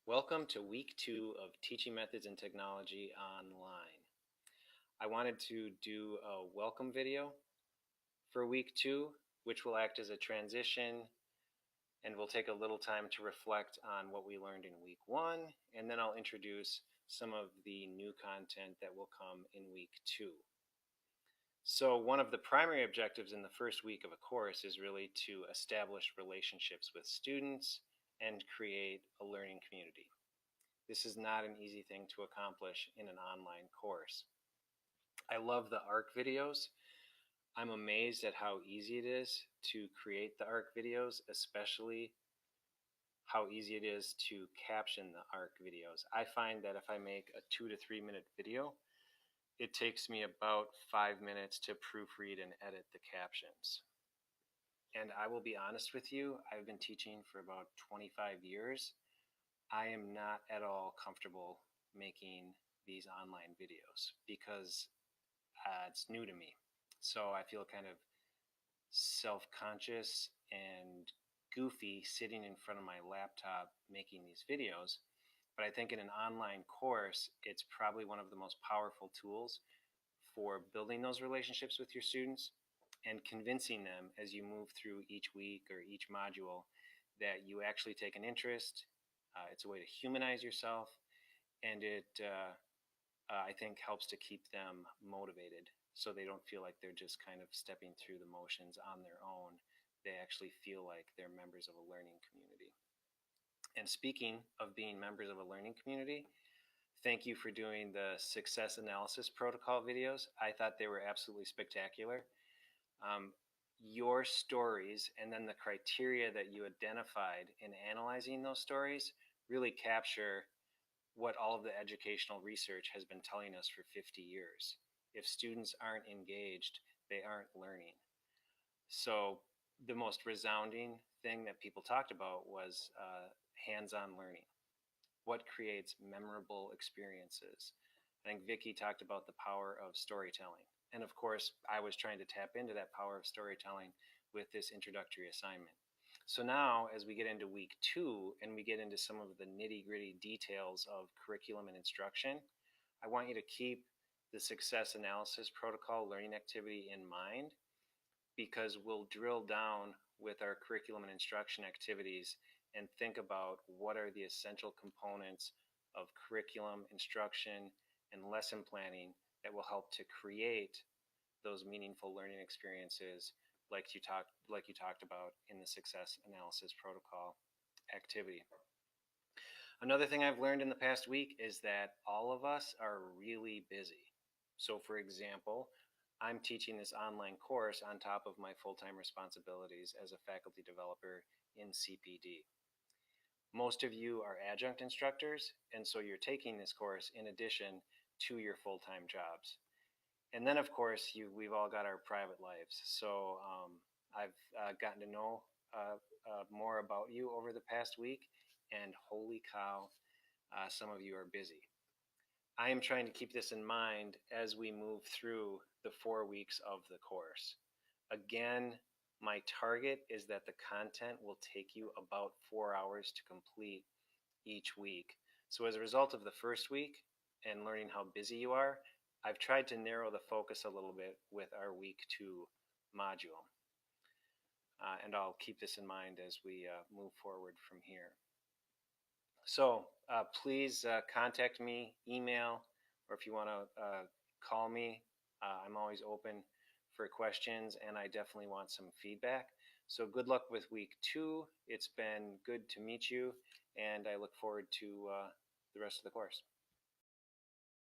Welcome to week 2 of Teaching Methods and Technology online. I wanted to do a welcome video for week 2, which will act as a transition, and we'll take a little time to reflect on what we learned in week 1, and then I'll introduce some of the new content that will come in week 2. So one of the primary objectives in the first week of a course is really to establish relationships with students and create a learning community. This is not an easy thing to accomplish in an online course. I love the ARC videos. I'm amazed at how easy it is to create the ARC videos, especially how easy it is to caption the ARC videos. I find that if I make a 2 to 3 minute video, it takes me about 5 minutes to proofread and edit the captions. And I will be honest with you, I've been teaching for about 25 years. I am not at all comfortable making these online videos because it's new to me. So I feel kind of self-conscious and goofy sitting in front of my laptop making these videos. But I think in an online course, it's probably one of the most powerful tools for building those relationships with your students and convincing them as you move through each week or each module that you actually take an interest. It's a way to humanize yourself, and it, I think, helps to keep them motivated so they don't feel like they're just kind of stepping through the motions on their own. They actually feel like they're members of a learning community. And speaking of being members of a learning community, thank you for doing the success analysis protocol videos. I thought they were absolutely spectacular. Your stories and then the criteria that you identified in analyzing those stories really capture what all of the educational research has been telling us for 50 years. If students aren't engaged, they aren't learning. So the most resounding thing that people talked about was hands-on learning. What creates memorable experiences? I think Vicki talked about the power of storytelling. And of course, I was trying to tap into that power of storytelling with this introductory assignment. So now, as we get into week 2 and we get into some of the nitty-gritty details of curriculum and instruction, I want you to keep the success analysis protocol learning activity in mind, because we'll drill down with our curriculum and instruction activities and think about what are the essential components of curriculum, instruction, and lesson planning that will help to create those meaningful learning experiences like you talked about in the success analysis protocol activity. Another thing I've learned in the past week is that all of us are really busy. So for example, I'm teaching this online course on top of my full-time responsibilities as a faculty developer in CPD. Most of you are adjunct instructors, and so you're taking this course in addition to your full-time jobs. And then, of course, we've all got our private lives. So I've gotten to know more about you over the past week, and holy cow, some of you are busy. I am trying to keep this in mind as we move through the 4 weeks of the course. Again, my target is that the content will take you about 4 hours to complete each week. So as a result of the first week and learning how busy you are, I've tried to narrow the focus a little bit with our week 2 module. And I'll keep this in mind as we move forward from here. So please contact me, email, or if you want to call me. I'm always open for questions, and I definitely want some feedback. So good luck with week 2. It's been good to meet you, and I look forward to the rest of the course.